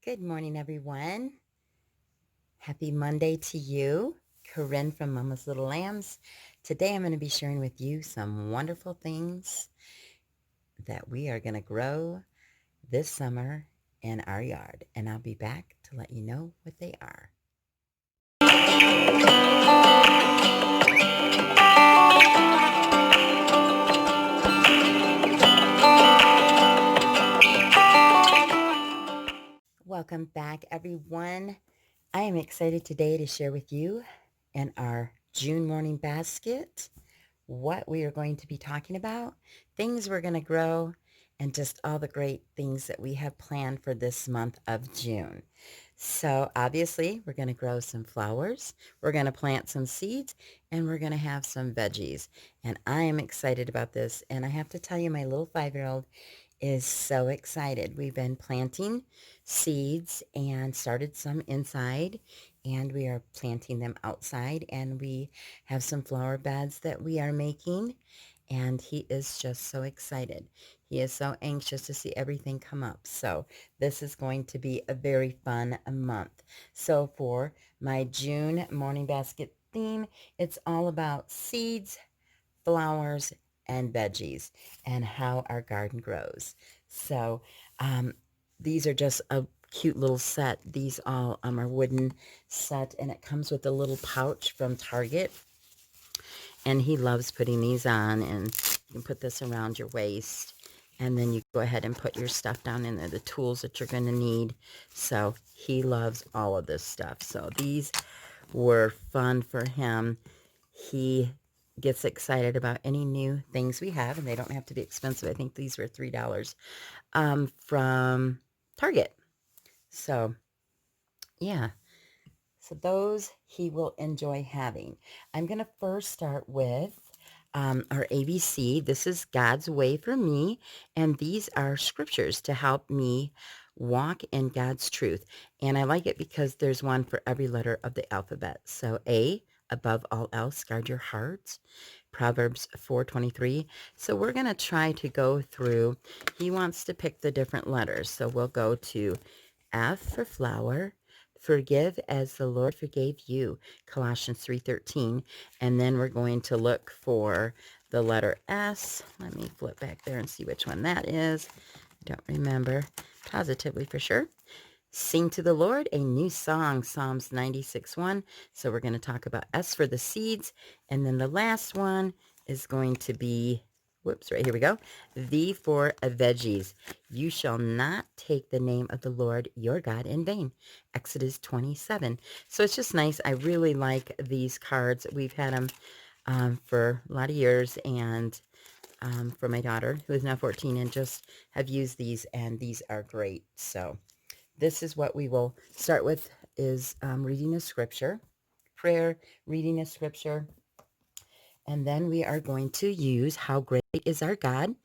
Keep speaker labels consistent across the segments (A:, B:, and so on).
A: Good morning, everyone. Happy Monday to you. Corinne from Mama's Little Lambs. Today I'm going to be sharing with you some wonderful things that we are going to grow this summer in our yard. And I'll be back to let you know what they are. Welcome back, everyone. I am excited today to share with you in our June morning basket what we are going to be talking about, things we're going to grow, and just all the great things that we have planned for this month of June. So obviously, we're going to grow some flowers, we're going to plant some seeds, and we're going to have some veggies. And I am excited about this. And I have to tell you, my little 5-year-old is so excited. We've been planting seeds and started some inside, and we are planting them outside, and we have some flower beds that we are making, and he is just so excited. He is so anxious to see everything come up. So this is going to be a very fun month. So for my June morning basket theme, it's all about seeds, flowers, and veggies and how our garden grows. So these are just a cute little set. These all are wooden set, and it comes with a little pouch from Target. And he loves putting these on, and you can put this around your waist. And then you go ahead and put your stuff down in there, the tools that you're going to need. So he loves all of this stuff. So these were fun for him. He gets excited about any new things we have, and they don't have to be expensive. I think these were $3 from Target. So, yeah. So those he will enjoy having. I'm going to first start with our ABC. This is God's way for me, and these are scriptures to help me walk in God's truth. And I like it because there's one for every letter of the alphabet. So A, above all else, guard your heart. Proverbs 4:23. So we're going to try to go through. He wants to pick the different letters. So we'll go to F for flower. Forgive as the Lord forgave you. Colossians 3:13. And then we're going to look for the letter S. Let me flip back there and see which one that is. I don't remember positively for sure. Sing to the Lord a new song, Psalms 96:1. So we're going to talk about S for the seeds. And then the last one is going to be, whoops, right here we go. V for veggies. You shall not take the name of the Lord your God in vain. Exodus 27. So it's just nice. I really like these cards. We've had them for a lot of years, and for my daughter, who is now 14, and just have used these, and these are great. So this is what we will start with, is reading a scripture, prayer, reading a scripture, and then we are going to use How Great is Our God,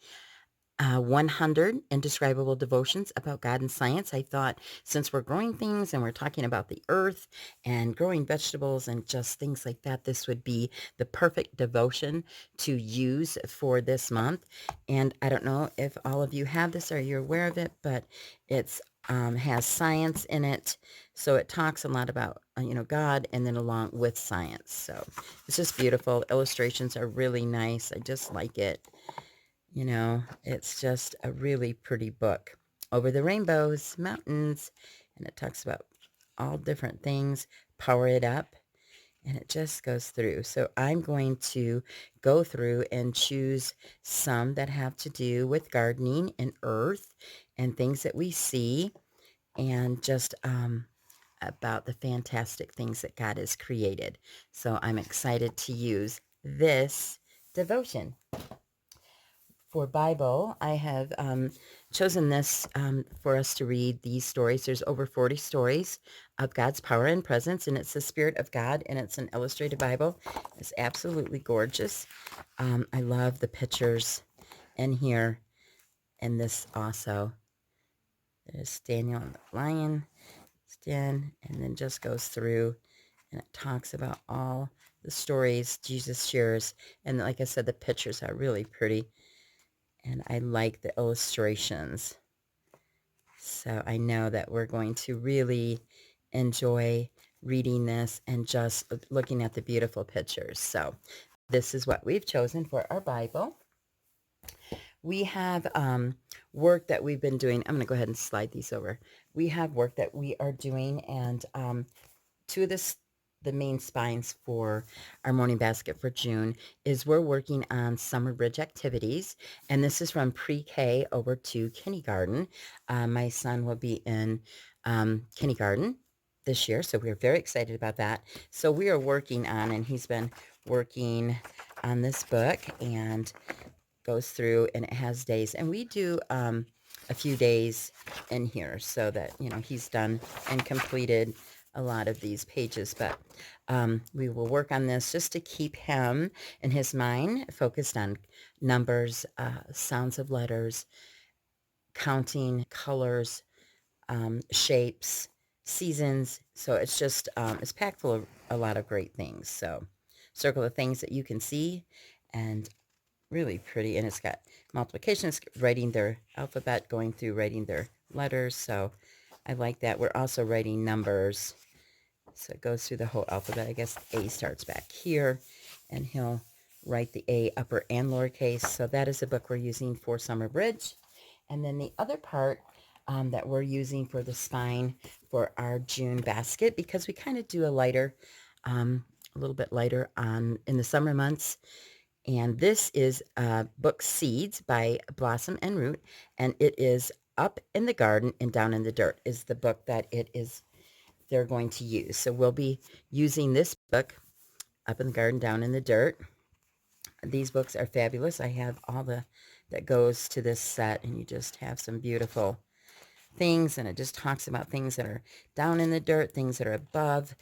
A: 100 indescribable devotions about God and science. I thought, since we're growing things and we're talking about the earth and growing vegetables and just things like that, this would be the perfect devotion to use for this month. And I don't know if all of you have this or you're aware of it, but it's has science in it. So it talks a lot about, God, and then along with science. So it's just beautiful. Illustrations are really nice. I just like it. It's just a really pretty book. Over the Rainbows, Mountains, and it talks about all different things. Power It Up, and it just goes through. So I'm going to go through and choose some that have to do with gardening and earth and things that we see, and just about the fantastic things that God has created. So I'm excited to use this devotion. For Bible, I have chosen this for us to read these stories. There's over 40 stories of God's power and presence, and it's the Spirit of God, and it's an illustrated Bible. It's absolutely gorgeous. I love the pictures in here, and this also. There's Daniel and the lion den, and then just goes through, and it talks about all the stories Jesus shares. And like I said, the pictures are really pretty. And I like the illustrations. So I know that we're going to really enjoy reading this and just looking at the beautiful pictures. So this is what we've chosen for our Bible. We have work that we've been doing. I'm going to go ahead and slide these over. We have work that we are doing, and two of the main spines for our morning basket for June is we're working on summer bridge activities, and this is from pre-K over to kindergarten. My son will be in kindergarten this year, so we're very excited about that. So we are working on, and he's been working on this book, and goes through, and it has days, and we do a few days in here so that, you know, he's done and completed a lot of these pages, but we will work on this just to keep him and his mind focused on numbers, sounds of letters, counting, colors, shapes, seasons. So it's just, it's packed full of a lot of great things. So circle the things that you can see, and really pretty, and it's got multiplication, it's writing their alphabet, going through writing their letters, so I like that. We're also writing numbers, so it goes through the whole alphabet. I guess A starts back here, and he'll write the A upper and lowercase. So that is a book we're using for Summer Bridge. And then the other part that we're using for the spine for our June basket, because we kind of do a lighter, a little bit lighter in the summer months. And this is book Seeds by Blossom and Root, and it is Up in the Garden and Down in the Dirt is the book that they're going to use. So we'll be using this book, Up in the Garden, Down in the Dirt. These books are fabulous. I have all that goes to this set, and you just have some beautiful things, and it just talks about things that are down in the dirt, things that are above,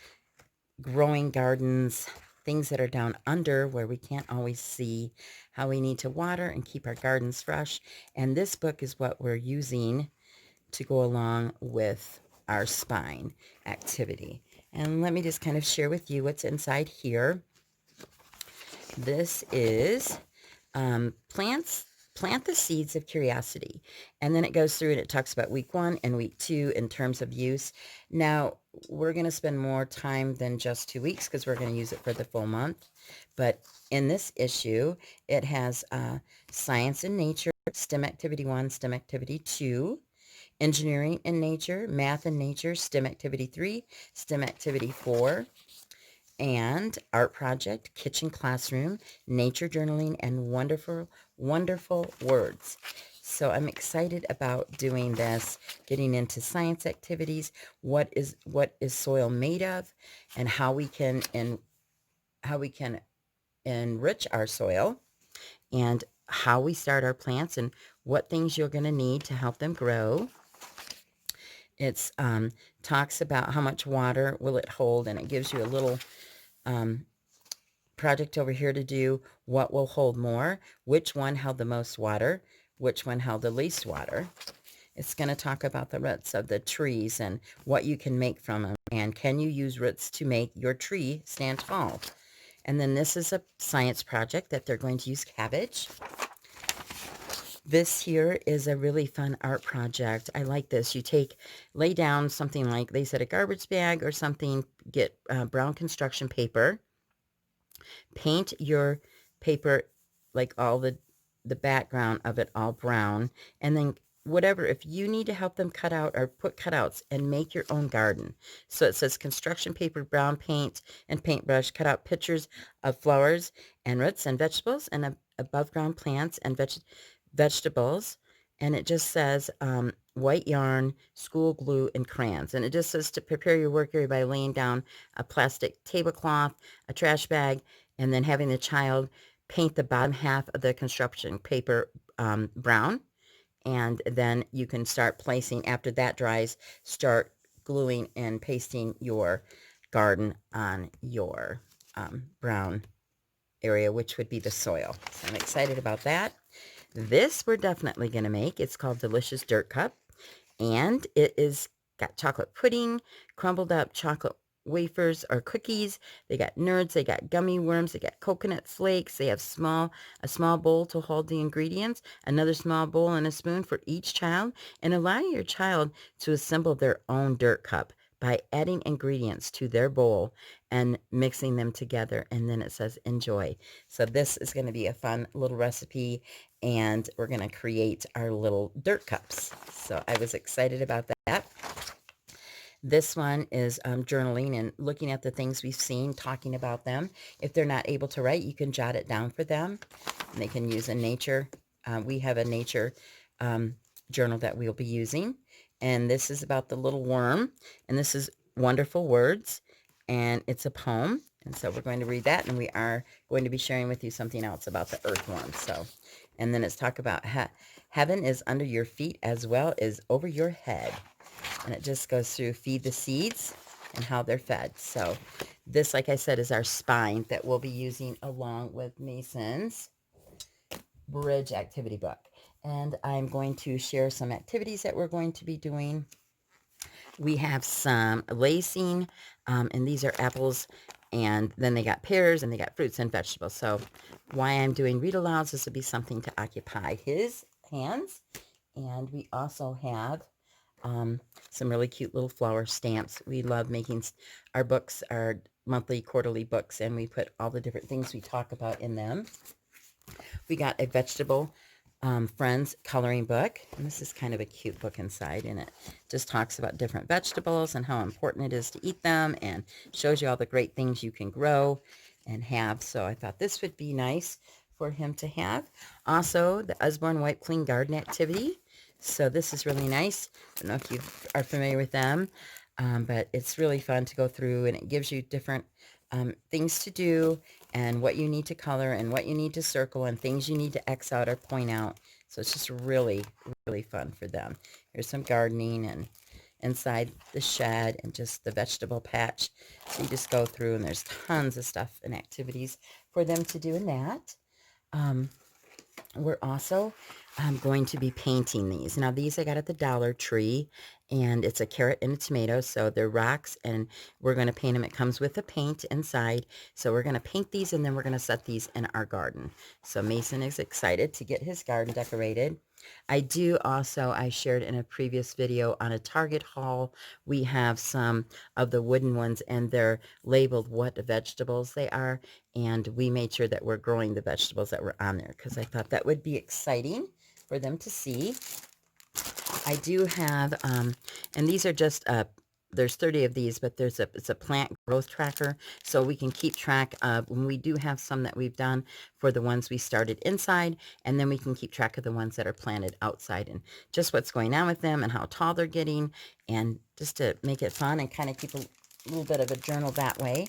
A: growing gardens, things that are down under where we can't always see, how we need to water and keep our gardens fresh. And this book is what we're using to go along with our spine activity. And let me just kind of share with you what's inside here. This is plant the seeds of curiosity. And then it goes through and it talks about week 1 and week 2 in terms of use. Now, we're going to spend more time than just 2 weeks because we're going to use it for the full month. But in this issue, it has science and nature, STEM activity 1, STEM activity 2, engineering and nature, math and nature, STEM activity 3, STEM activity 4, and art project, kitchen classroom, nature journaling, and wonderful, wonderful words. So I'm excited about doing this, getting into science activities, what is soil made of, and how we can enrich our soil, and how we start our plants, and what things you're going to need to help them grow. It's talks about how much water will it hold, and it gives you a little project over here to do. What will hold more? Which one held the most water? Which one held the least water? It's going to talk about the roots of the trees and what you can make from them. And can you use roots to make your tree stand tall? And then this is a science project that they're going to use cabbage. This here is a really fun art project. I like this. You lay down something like, they said, a garbage bag or something, get brown construction paper, paint your paper like all the background of it all brown, and then whatever, if you need to help them cut out or put cutouts and make your own garden. So it says construction paper, brown paint, and paintbrush, cut out pictures of flowers and roots and vegetables and above ground plants and vegetables. And it just says white yarn, school glue, and crayons. And it just says to prepare your work area by laying down a plastic tablecloth, a trash bag, and then having the child paint the bottom half of the construction paper brown. And then you can start placing, after that dries, start gluing and pasting your garden on your brown area, which would be the soil. So I'm excited about that. This we're definitely going to make. It's called Delicious Dirt Cup. And it is got chocolate pudding, crumbled up chocolate wafers or cookies. They got nerds. They got gummy worms. They got coconut flakes. They have a small bowl to hold the ingredients, another small bowl and a spoon for each child, and allow your child to assemble their own dirt cup by adding ingredients to their bowl and mixing them together. And then it says enjoy. So this is going to be a fun little recipe, and we're going to create our little dirt cups. So I was excited about that. This one is journaling and looking at the things we've seen, talking about them. If they're not able to write, you can jot it down for them. And they can use a nature. We have a nature journal that we'll be using. And this is about the little worm. And this is Wonderful Words. And it's a poem. And so we're going to read that. And we are going to be sharing with you something else about the earthworm. So, and then it's talk about heaven is under your feet as well as over your head. And it just goes through feed the seeds and how they're fed. So this, like I said, is our spine that we'll be using along with Mason's bridge activity book. And I'm going to share some activities that we're going to be doing. We have some lacing, and these are apples, and then they got pears, and they got fruits and vegetables. So why I'm doing read alouds, this will be something to occupy his hands. And we also have some really cute little flower stamps. We love making our books, our monthly, quarterly books, and we put all the different things we talk about in them. We got a vegetable friends coloring book, and this is kind of a cute book inside, and it just talks about different vegetables and how important it is to eat them, and shows you all the great things you can grow and have. So I thought this would be nice for him to have. Also, the Usborne Wipe Clean Garden activity. So this is really nice. I don't know if you are familiar with them, but it's really fun to go through, and it gives you different things to do and what you need to color and what you need to circle and things you need to X out or point out. So it's just really, really fun for them. Here's some gardening and inside the shed and just the vegetable patch. So you just go through, and there's tons of stuff and activities for them to do in that. We're also going to be painting these. Now, these I got at the Dollar Tree, and it's a carrot and a tomato, so they're rocks, and we're going to paint them. It comes with a paint inside, so we're going to paint these, and then we're going to set these in our garden. So Mason is excited to get his garden decorated. I shared in a previous video on a Target haul, we have some of the wooden ones, and they're labeled what vegetables they are, and we made sure that we're growing the vegetables that were on there because I thought that would be exciting for them to see. I do have, and these are just, there's 30 of these, but it's a plant growth tracker, so we can keep track of when we do have some that we've done for the ones we started inside, and then we can keep track of the ones that are planted outside and just what's going on with them and how tall they're getting, and just to make it fun and kind of keep a little bit of a journal that way.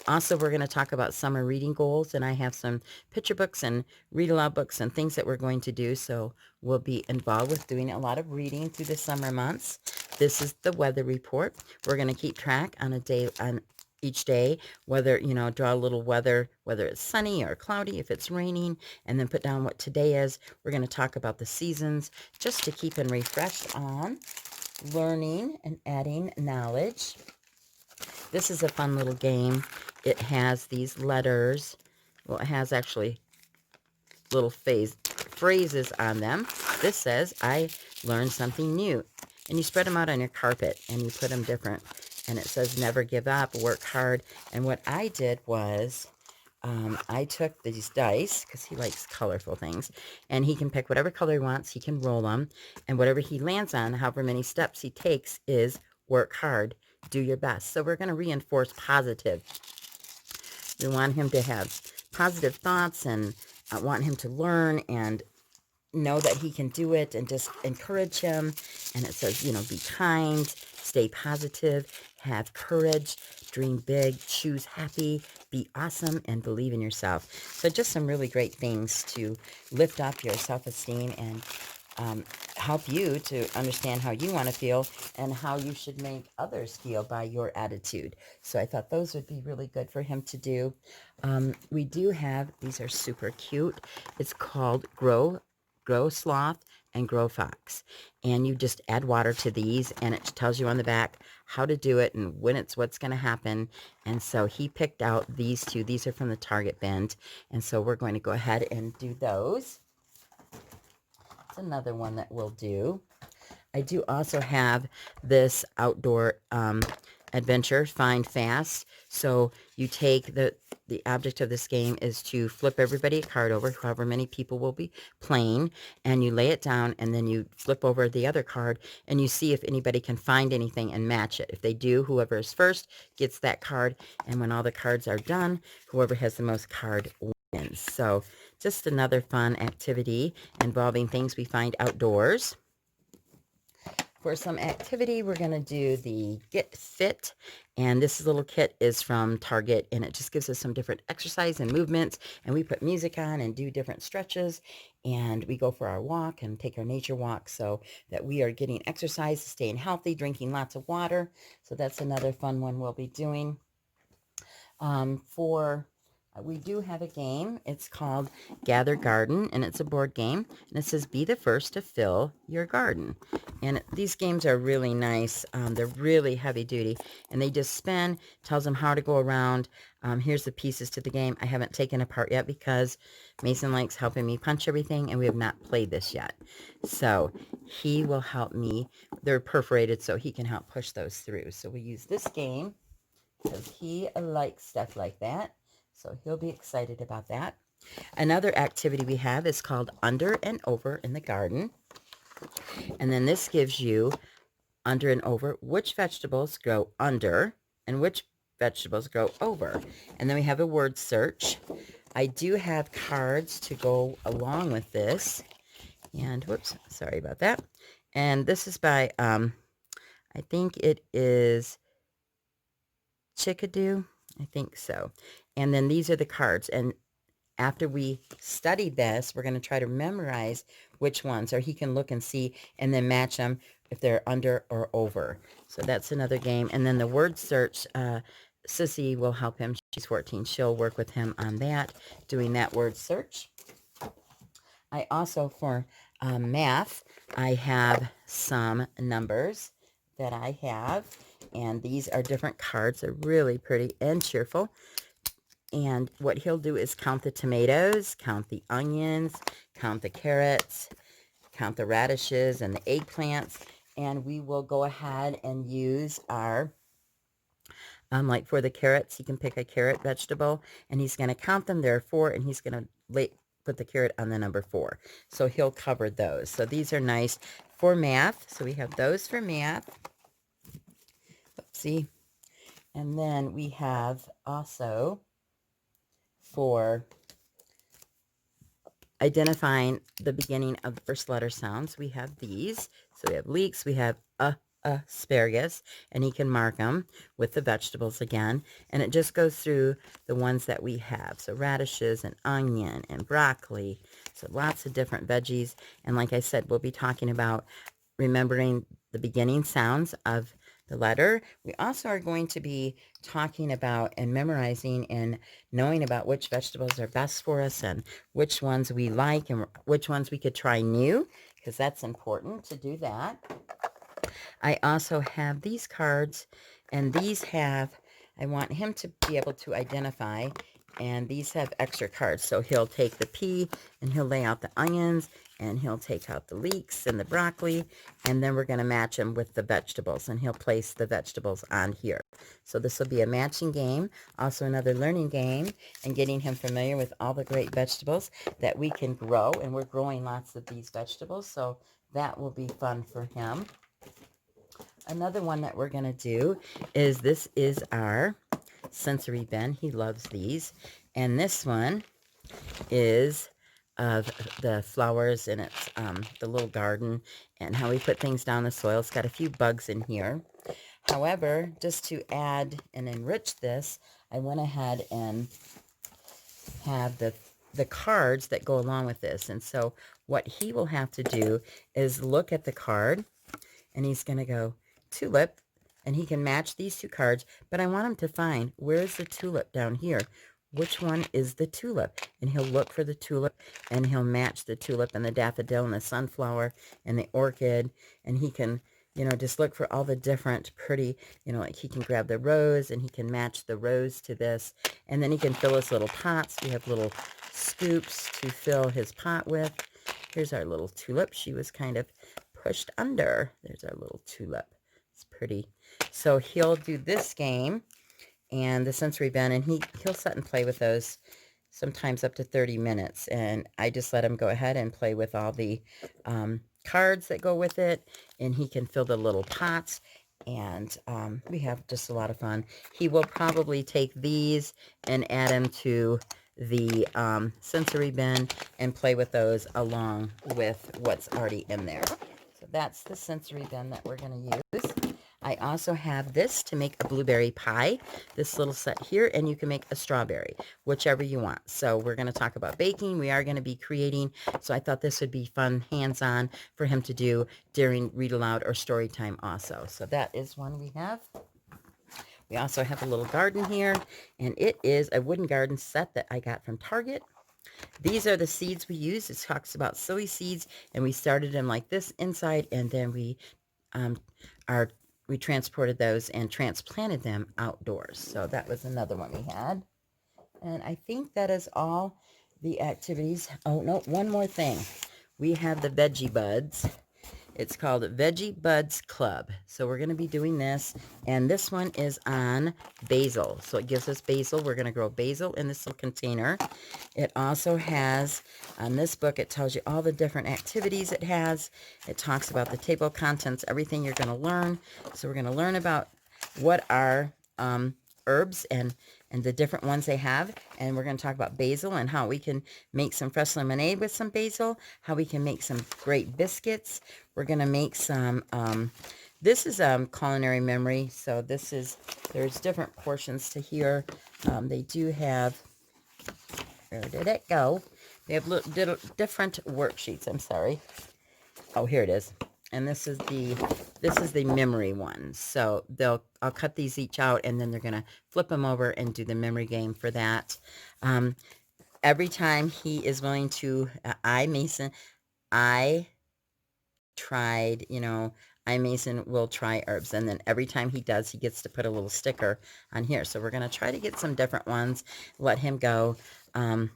A: Also, we're going to talk about summer reading goals, and I have some picture books and read aloud books and things that we're going to do, so we'll be involved with doing a lot of reading through the summer months. This is the weather report. We're going to keep track on each day, whether, draw a little weather, whether it's sunny or cloudy, if it's raining, and then put down what today is. We're going to talk about the seasons just to keep and refresh on learning and adding knowledge. This is a fun little game. It has these letters. Well, it has actually little phrases on them. This says, I learned something new. And you spread them out on your carpet, and you put them different. And it says, never give up, work hard. And what I did was, I took these dice, because he likes colorful things, and he can pick whatever color he wants. He can roll them. And whatever he lands on, however many steps he takes, is work hard. Do your best. So we're going to reinforce positive. We want him to have positive thoughts, and I want him to learn and know that he can do it, and just encourage him. And it says, be kind, stay positive, have courage, dream big, choose happy, be awesome, and believe in yourself. So just some really great things to lift up your self-esteem and help you to understand how you want to feel and how you should make others feel by your attitude. So I thought those would be really good for him to do. We do have, these are super cute. It's called Grow Sloth and Grow Fox. And you just add water to these, and it tells you on the back how to do it and when it's what's going to happen. And so he picked out these two. These are from the Target bin. And so we're going to go ahead and do those. It's another one that we'll do. I do also have this outdoor adventure, Find Fast. So you take the object of this game is to flip everybody a card over, however many people will be playing, and you lay it down, and then you flip over the other card, and you see if anybody can find anything and match it. If they do, whoever is first gets that card, and when all the cards are done, whoever has the most card wins. So just another fun activity involving things we find outdoors. For some activity, we're going to do the Get Fit, and this little kit is from Target, and it just gives us some different exercise and movements, and we put music on and do different stretches, and we go for our walk and take our nature walk so that we are getting exercise, staying healthy, drinking lots of water. So that's another fun one we'll be doing. We do have a game. It's called Gather Garden, and it's a board game, and it says be the first to fill your garden. And these games are really nice. They're really heavy duty, and they just spin, tells them how to go around. Here's the pieces to the game. I haven't taken apart yet because Mason likes helping me punch everything, and we have not played this yet. So he will help me. They're perforated, so he can help push those through. So we use this game because he likes stuff like that. So he'll be excited about that. Another activity we have is called Under and Over in the Garden. And then this gives you under and over which vegetables grow under and which vegetables grow over. And then we have a word search. I do have cards to go along with this. And whoops, sorry about that. And this is by, I think it is Chickadoo. I think so. And then these are the cards. And after we study this, we're going to try to memorize which ones, or he can look and see and then match them if they're under or over. So that's another game. And then the word search, Sissy will help him. She's 14. She'll work with him on that, doing that word search. I also, for math, I have some numbers that I have. And these are different cards. They're really pretty and cheerful. And what he'll do is count the tomatoes, count the onions, count the carrots, count the radishes and the eggplants. And we will go ahead and use our, like for the carrots, he can pick a carrot vegetable, and he's going to count them. There are 4, and he's going to put the carrot on the number 4. So he'll cover those. So these are nice for math. So we have those for math. Oopsie. And then we have also for identifying the beginning of the first letter sounds, we have these. So we have leeks, we have asparagus, and he can mark them with the vegetables again. And it just goes through the ones that we have. So radishes and onion and broccoli. So lots of different veggies. And like I said, we'll be talking about remembering the beginning sounds of the letter. We also are going to be talking about and memorizing and knowing about which vegetables are best for us and which ones we like and which ones we could try new, because that's important to do that. I also have these cards, and these have, I want him to be able to identify, and these have extra cards. So he'll take the pea, and he'll lay out the onions, and he'll take out the leeks and the broccoli, and then we're going to match them with the vegetables, and he'll place the vegetables on here. So this will be a matching game, also another learning game, and getting him familiar with all the great vegetables that we can grow, and we're growing lots of these vegetables, so that will be fun for him. Another one that we're going to do is, this is our sensory bin. He loves these. And this one is of the flowers, and it's the little garden and how we put things down the soil. It's got a few bugs in here. However, just to add and enrich this, I went ahead and have the cards that go along with this. And so what he will have to do is look at the card, and he's going to go tulip, and he can match these 2 cards, but I want him to find, where's the tulip down here? which one is the tulip. And he'll look for the tulip, and he'll match the tulip and the daffodil and the sunflower and the orchid. And he can, you know, just look for all the different pretty, you know, like he can grab the rose and he can match the rose to this. And then he can fill his little pots. We have little scoops to fill his pot with. Here's our little tulip. She was kind of pushed under. There's our little tulip. It's pretty. So he'll do this game and the sensory bin, and he'll sit and play with those sometimes up to 30 minutes. And I just let him go ahead and play with all the cards that go with it, and he can fill the little pots, and we have just a lot of fun. He will probably take these and add them to the sensory bin and play with those along with what's already in there. So that's the sensory bin that we're going to use. I also have this to make a blueberry pie, this little set here, and you can make a strawberry, whichever you want. So we're going to talk about baking. We are going to be creating, so I thought this would be fun, hands-on for him to do during read aloud or story time also. So that is one we have. We also have a little garden here, and it is a wooden garden set that I got from Target. These are the seeds we use. It talks about silly seeds, and we started them like this inside, and then we transported those and transplanted them outdoors. So that was another one we had. And I think that is all the activities. Oh, no, one more thing. We have the Veggie Buds. It's called Veggie Buds Club. So we're going to be doing this. And this one is on basil. So it gives us basil. We're going to grow basil in this little container. It also has, on this book, it tells you all the different activities it has. It talks about the table of contents, everything you're going to learn. So we're going to learn about what are herbs and the different ones they have. And we're going to talk about basil and how we can make some fresh lemonade with some basil, how we can make some great biscuits. We're going to make some, this is culinary memory. So this is, there's different portions to here. They do have, where did it go? They have different worksheets. I'm sorry. Oh, here it is. And this is the memory one. So I'll cut these each out, and then they're going to flip them over and do the memory game for that. Every time he is willing to, Mason will try herbs. And then every time he does, he gets to put a little sticker on here. So we're going to try to get some different ones. Let him go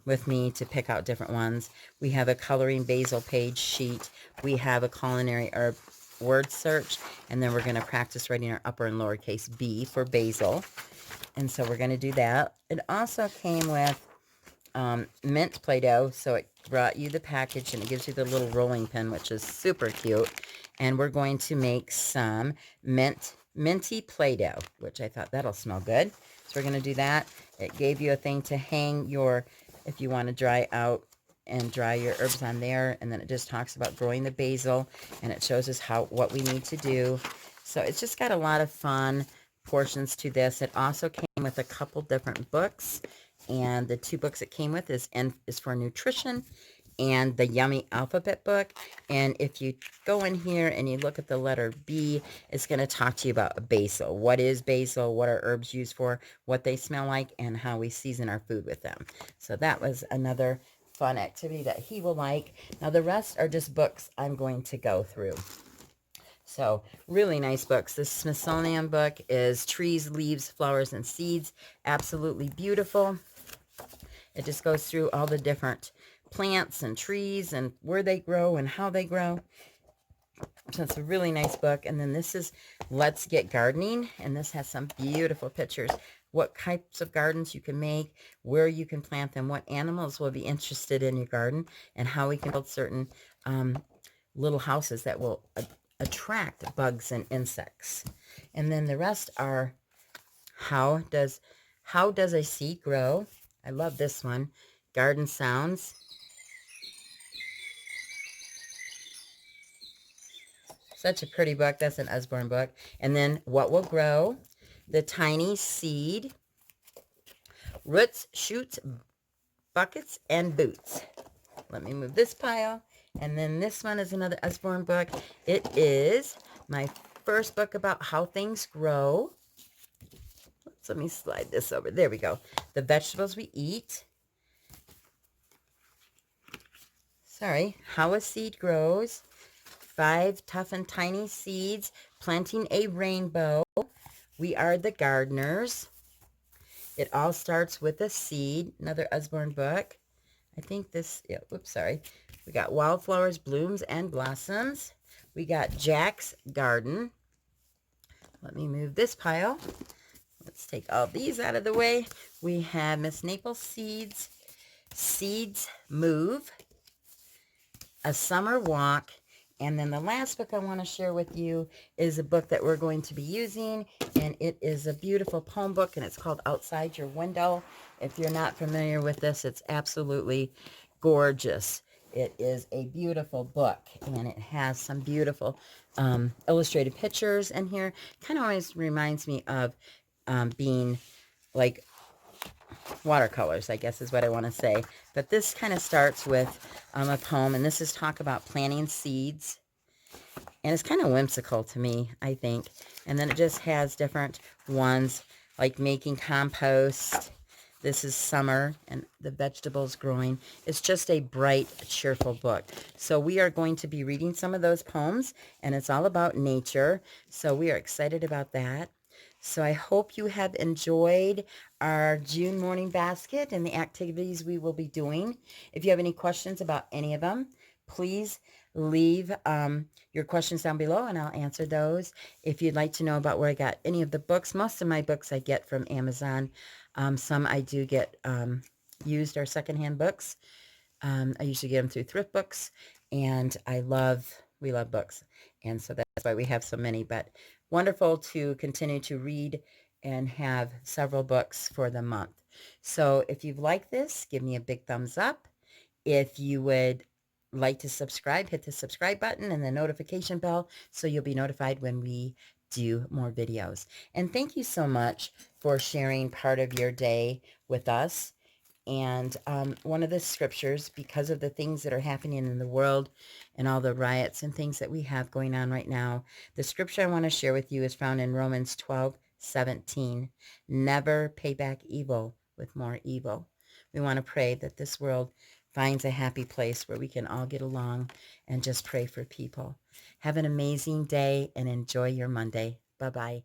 A: with me to pick out different ones. We have a coloring basil page sheet. We have a culinary herb word search. And then we're going to practice writing our upper and lowercase b for basil. And so we're going to do that. It also came with mint Play-Doh. So it brought you the package, and it gives you the little rolling pin, which is super cute. And we're going to make some minty Play-Doh, which I thought that'll smell good. So we're going to do that. It gave you a thing to hang your, if you want to dry out and dry your herbs on there. And then it just talks about growing the basil, and it shows us what we need to do. So it's just got a lot of fun portions to this. It also came with a couple different books, and the two books it came with is for nutrition and the Yummy Alphabet book. And if you go in here and you look at the letter B, it's going to talk to you about basil. What is basil? What are herbs used for? What they smell like? And how we season our food with them. So that was another fun activity that he will like. Now the rest are just books I'm going to go through. So really nice books. This Smithsonian book is Trees, Leaves, Flowers, and Seeds. Absolutely beautiful. It just goes through all the different plants and trees and where they grow and how they grow. So it's a really nice book. And then this is Let's Get Gardening. And this has some beautiful pictures. What types of gardens you can make, where you can plant them, what animals will be interested in your garden, and how we can build certain little houses that will attract bugs and insects. And then the rest are how does a seed grow? I love this one. Garden sounds. Such a pretty book. That's an Usborne book. And then What Will Grow? The Tiny Seed. Roots, Shoots, Buckets, and Boots. Let me move this pile. And then this one is another Usborne book. It is my first book about how things grow. Let me slide this over. There we go. The vegetables we eat. Sorry. How a seed grows. 5 tough and tiny seeds. Planting a rainbow. We are the gardeners. It all starts with a seed. Another Usborne book. I think this, yeah, oops, sorry. We got Wildflowers, Blooms, and Blossoms. We got Jack's Garden. Let me move this pile. Let's take all these out of the way. We have Miss Naples Seeds, Seeds Move, A Summer Walk, and then the last book I want to share with you is a book that we're going to be using, and it is a beautiful poem book, and it's called Outside Your Window. If you're not familiar with this, it's absolutely gorgeous. It is a beautiful book, and it has some beautiful illustrated pictures in here. Kind of always reminds me of being like watercolors, I guess is what I want to say. But this kind of starts with a poem, and this is talk about planting seeds. And it's kind of whimsical to me, I think. And then it just has different ones, like making compost. This is summer, and the vegetables growing. It's just a bright, cheerful book. So we are going to be reading some of those poems, and it's all about nature. So we are excited about that. So I hope you have enjoyed our June morning basket and the activities we will be doing. If you have any questions about any of them, please leave your questions down below and I'll answer those. If you'd like to know about where I got any of the books, most of my books I get from Amazon. Some I do get used or secondhand books. I usually get them through thrift books, and we love books. And so that's why we have so many, but wonderful to continue to read and have several books for the month. So if you've liked this, give me a big thumbs up. If you would like to subscribe, hit the subscribe button and the notification bell so you'll be notified when we do more videos. And thank you so much for sharing part of your day with us. And one of the scriptures, because of the things that are happening in the world and all the riots and things that we have going on right now, the scripture I want to share with you is found in Romans 12:17. Never pay back evil with more evil. We want to pray that this world finds a happy place where we can all get along and just pray for people. Have an amazing day and enjoy your Monday. Bye-bye.